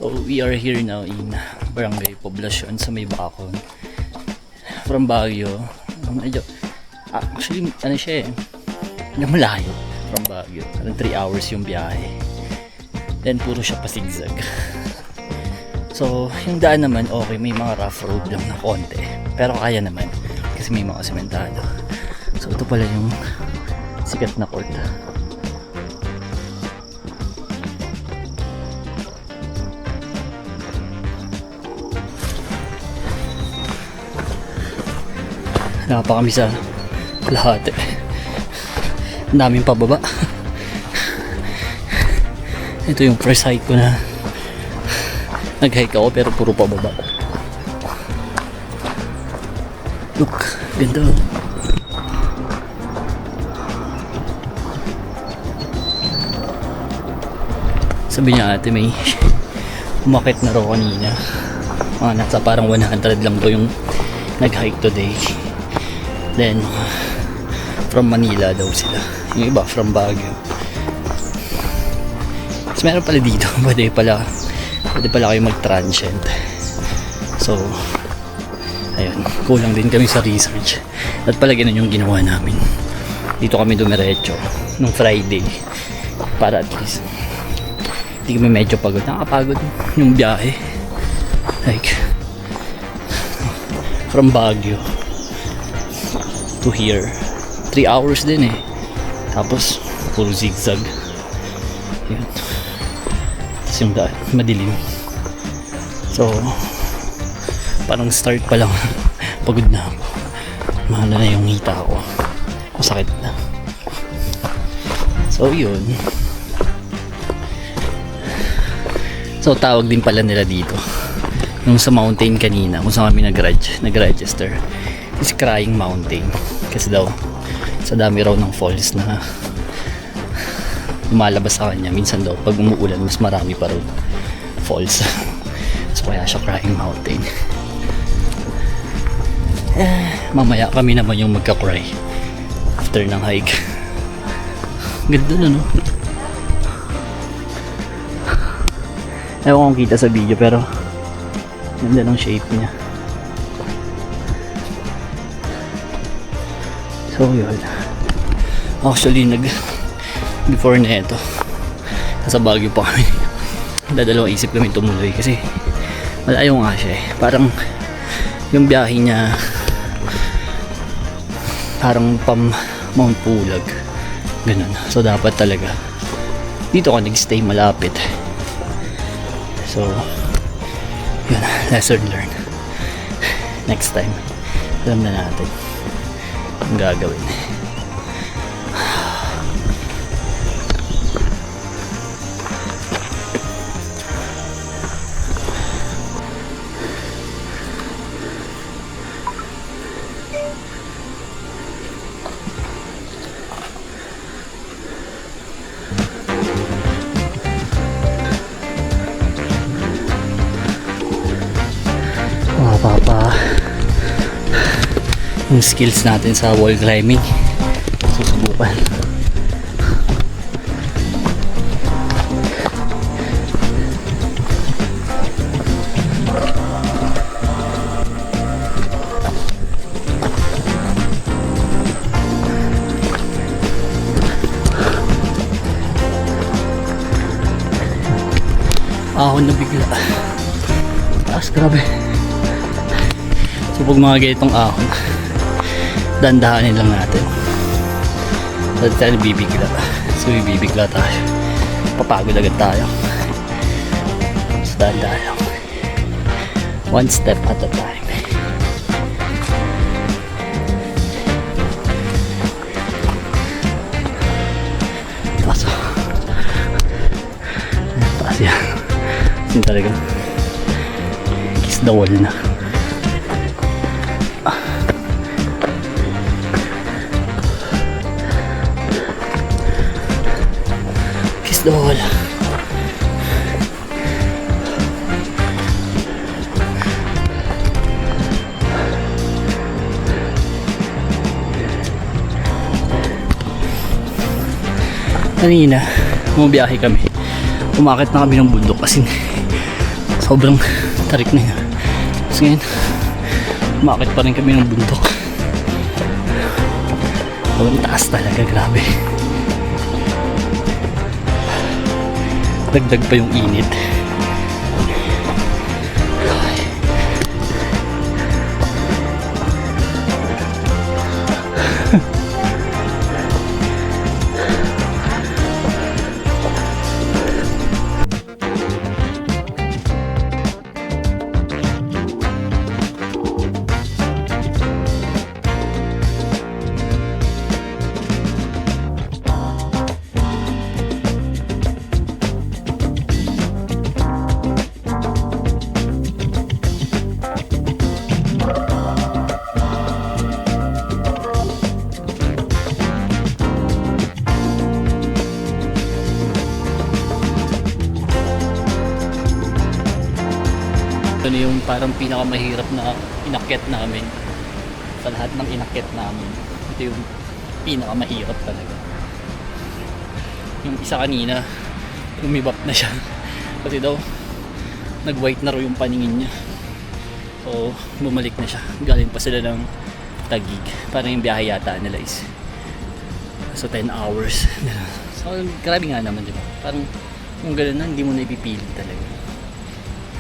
So we are here now in Barangay Poblacion sa may Bacon. From Baguio. Medyo, actually ano siya malayo from Baguio. 3 hours yung biyahe. Then puro siya pa-zigzag. So yung daan naman okay, may mga rough road lang na konti. Pero kaya naman kasi may mga sementado. So ito pala yung sikat na court. Wala pa kami sa lahat Ang daming pababa. Ito yung first hike ko na nag-hike ako pero puro pababa. Look, ganda. Sabi niya ate may umakit na raw kanina. Mga nasa parang 100 lang daw yung nag-hike today. Then from Manila daw sila. Yung iba from Baguio. Mas meron pala dito. Pwede pala kayo mag-transient. So ayun, kulang din kami sa research. At pala ganun yung ginawa namin. Dito kami dumiretso nung Friday para at least hindi kami medyo pagod. Nakapagod yung biyahe. Like from Baguio to here 3 hours din tapos puro zigzag. Yun. Tapos yung daan madilim, so parang start pa lang pagod na ako. Mahal na yung hita ko, masakit na. So yun, so tawag din pala nila dito yung sa mountain kanina kung saan kami nag-register is Crying Mountain kasi daw sa dami raw ng falls na lumalabas sa kanya. Minsan daw pag umuulan mas marami pa raw falls. So kaya siya Crying Mountain. Mamaya kami naman yung magka-cry after ng hike. Ganda na no. Ewan kung kita sa video pero ganda ng shape niya. So yun, actually before na ito nasa Baguio pa kami. Dadalawang isip kami tumuloy kasi malayo nga siya parang yung biyahe niya parang pam Mount Pulag ganun. So dapat talaga dito ka nag-stay malapit. So yun, lesson learned. Next time alam na natin ang gagawin. Papa yung skills natin sa wall climbing susubukan. Ahon na bigla taas, grabe. So pag mga ganitong ahon dandahanin lang natin. Dati tayo bibigla. So bibigla tayo. Papagod agad tayo. So dandahan lang. One step at a time. Taas. Taas yan. Yung talagang kiss the wall na. Kiss the wall. Kanina, bumiyahe kami. Umakit na kami ng bundok kasi sobrang tarik na yun. Tapos ngayon, umakit pa rin kami ng bundok. Sobrang taas talaga, grabe. Dagdag pa yung init. Ito na yung parang pinakamahirap na inakyat namin. Sa lahat ng inakyat namin, ito yung pinakamahirap talaga. Yung isa kanina, umibap na siya. Kasi daw, nag-white na raw yung paningin niya. So, bumalik na siya. Galing pa sila ng Taguig. Parang yung biyahe yata nila is so 10 hours. So, grabe nga naman, di ba? Parang kung gano'n na, hindi mo na ipipili talaga.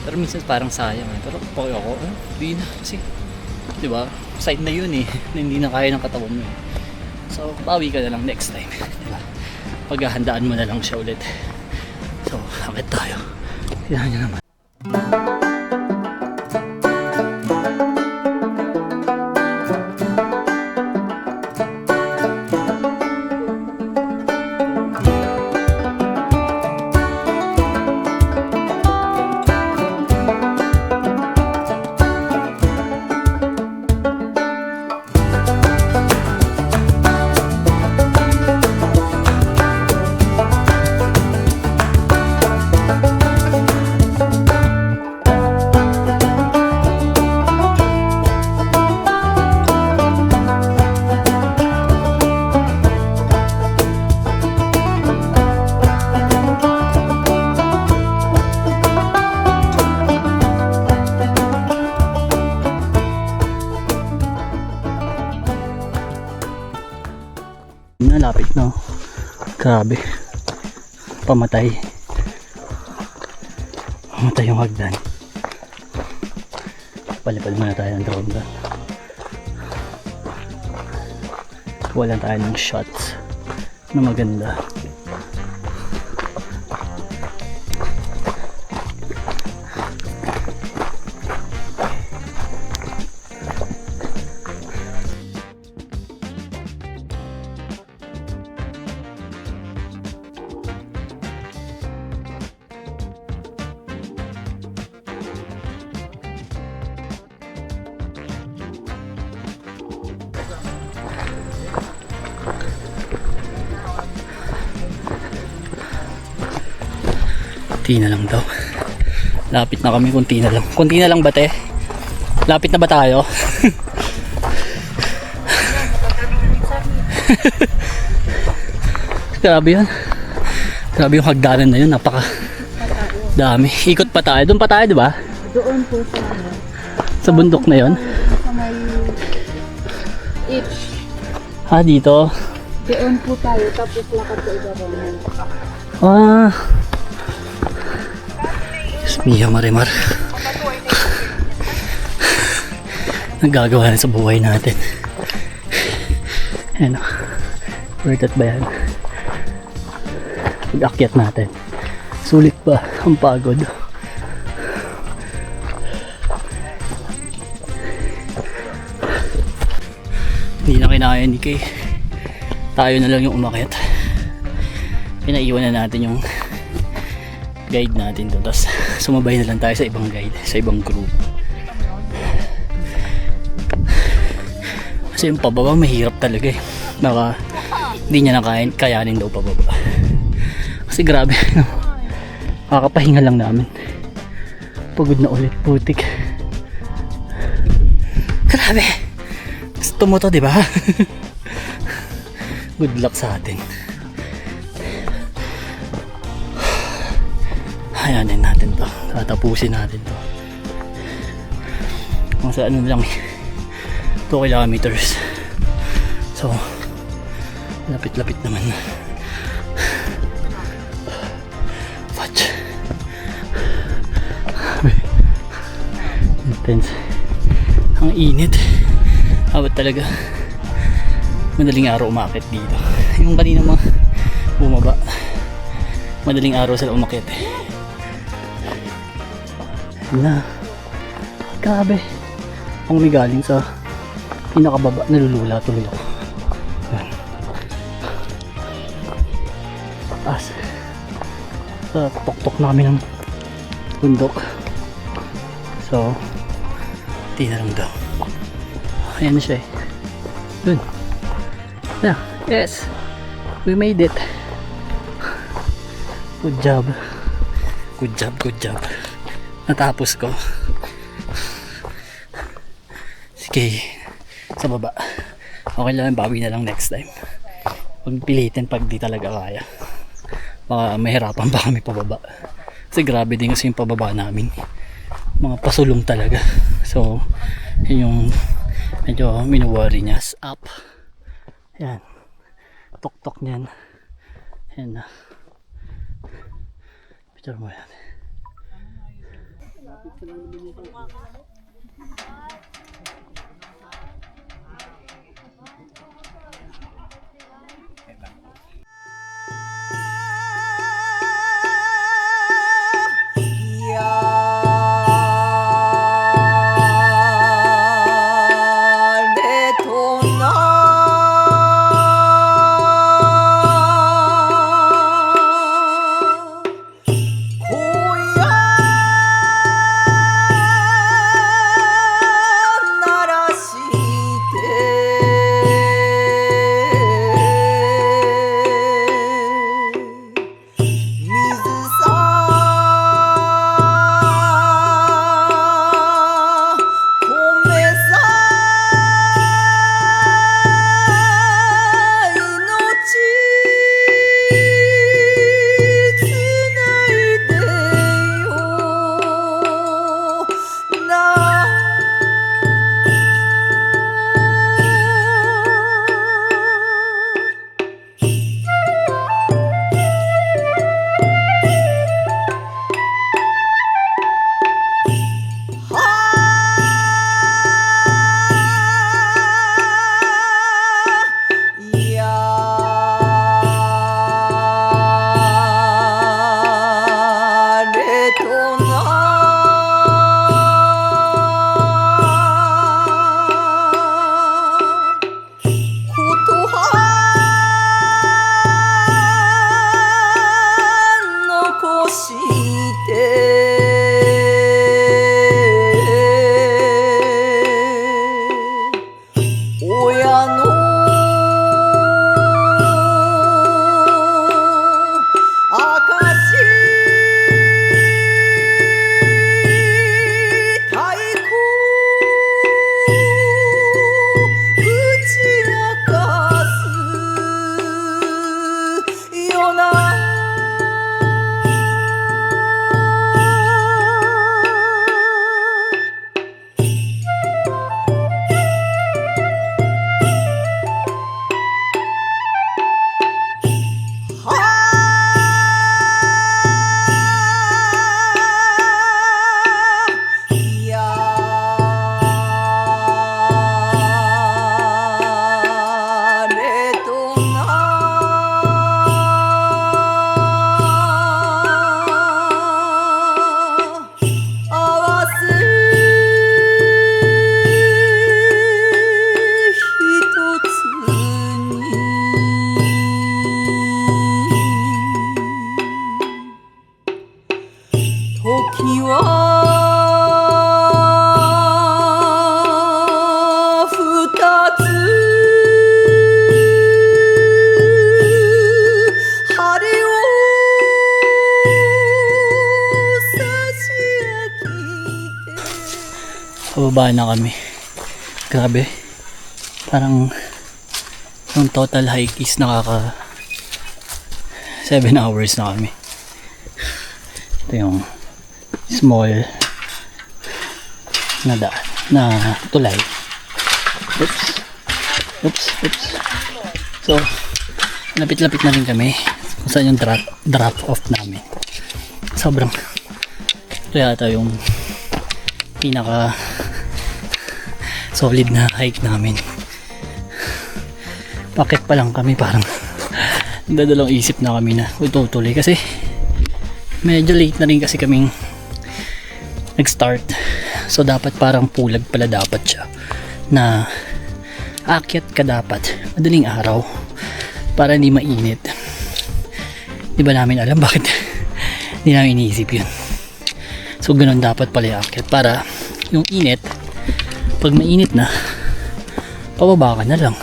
Pero minsan parang sayang eh. Pero pag ako, hindi na. Kasi, di ba? Side na yun eh. Na hindi na kaya ng katawan mo eh. So, bawi ka na lang next time. Di ba? Paghahandaan mo na lang siya ulit. So, akit tayo. Tignan nyo naman. Nalapit na. Grabe. Pamatay. Pamatay yung hagdan. Palipad muna tayo ng drone ba. Wala tayo ng shots na maganda. Kunti na lang daw. Lapit na kami, kunti na lang. Kunti na lang ba te? Lapit na ba tayo? Grabe yan. Grabe yung hagdanan na yun. Napaka dami. Ikot pa tayo. Doon pa tayo, di ba? Doon po sa Sa bundok na yun. sa may itch. Ah, dito. Doon po tayo, tapos lakad sa ibabaw. Ah. Mia Marimar. Nagagawa na sa buhay natin. Ano? Worth it ba yan? Pag-akyat natin. Sulit ba? Ang pagod. Hindi na kinaya ni Kay. Tayo na lang yung umakyat. Pinaiwan na natin yung guide natin doon. Tapos sumabay na lang tayo sa ibang guide, sa ibang group. Kasi yung pababa mahirap talaga eh. Baka hindi niya na kayanin daw pababa. Kasi grabe, no? Kakapahinga lang namin. Pagod na ulit, putik. Grabe. Gusto mo to, di ba? Good luck sa atin. Hayanin natin to. Tatapusin natin to. Kung sa ano lang 2 kilometers. So, lapit-lapit naman. Fudge. Intense. Ang init. Awat talaga. Madaling araw umakit dito. Yung kanina mga bumaba. Madaling araw sila umakit eh. Na. Grabe. Ang umigaling sa pinakababa, nalulula tuloy ako. Yan. Taas. Sa tuktok na kami ng bundok. So, di na lang daw. Ayan na siya eh. Dun. Yeah. Yes. We made it. Good job. Good job, good job. Natapos ko. Sige. Sa baba. Okay lang, bawi na lang next time. Huwag pilitin pag di talaga kaya. Baka mahirapan pa kami pababa. Kasi grabe din kasi yung pababa namin. Mga pasulong talaga. So, yun yung medyo minuworry niya. Up. Yan. Tok-tok niyan. Yan na. Picture mo yan. Pababa na kami. Grabe. Parang yung total hike is nakaka 7 hours na kami. Ito yung small na daan, na tulay. Oops. Oops. So, lapit-lapit na rin kami kung saan yung drop off namin. Sobrang ito yata yung pinaka solid na hike namin. Pakit pa lang kami, parang dadalawang isip na kami na tutuloy kasi medyo late na rin kasi kaming nag-start. So dapat parang pulag pala dapat siya na aakyat ka dapat madaling araw para hindi mainit. Di ba namin alam bakit hindi namin iniisip yun. So ganun dapat pala aakyat para yung init, pag mainit na, pababa ka na lang.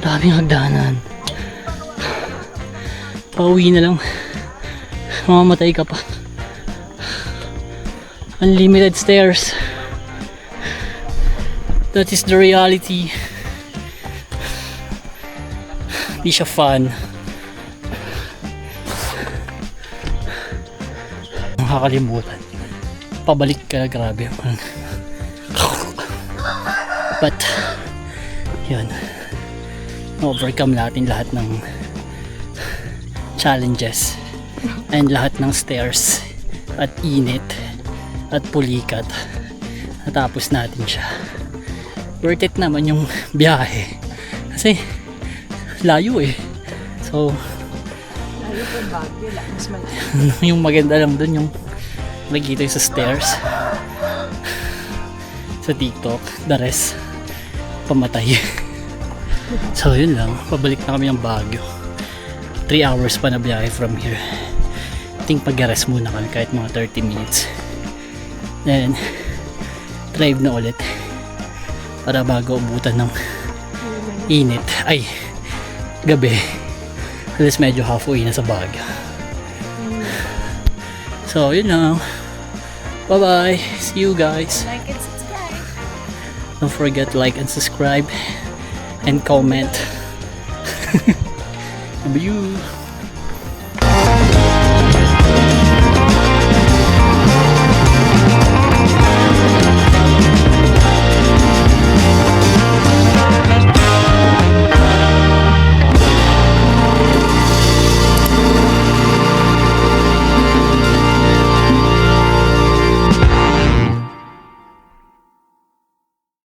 Daming hagdanan. Pauwi na lang. Mamamatay ka pa. Unlimited stairs. That is the reality. Di siya fun. Nakakalimutan. Pabalik ka, grabe. But, yun. Overcome natin lahat ng challenges and lahat ng stairs at init at pulikat. Natapos natin siya. Worth it naman yung biyahe kasi layo eh. So Layo po Baguio, mas malayo. yung maganda lang dun yung nakikita yung sa stairs sa TikTok, the rest pamatay. So yun lang, pabalik na kami ng Baguio. 3 hours pa na biyahe from here. I think pag-rest muna kami kahit mga 30 minutes. Then drive na ulit para bago ubutan ng init, ay gabi, alas medyo halfway na sa Baguio. So yun lang, bye bye, see you guys. Like and subscribe. Don't forget to like and subscribe and comment. Love you.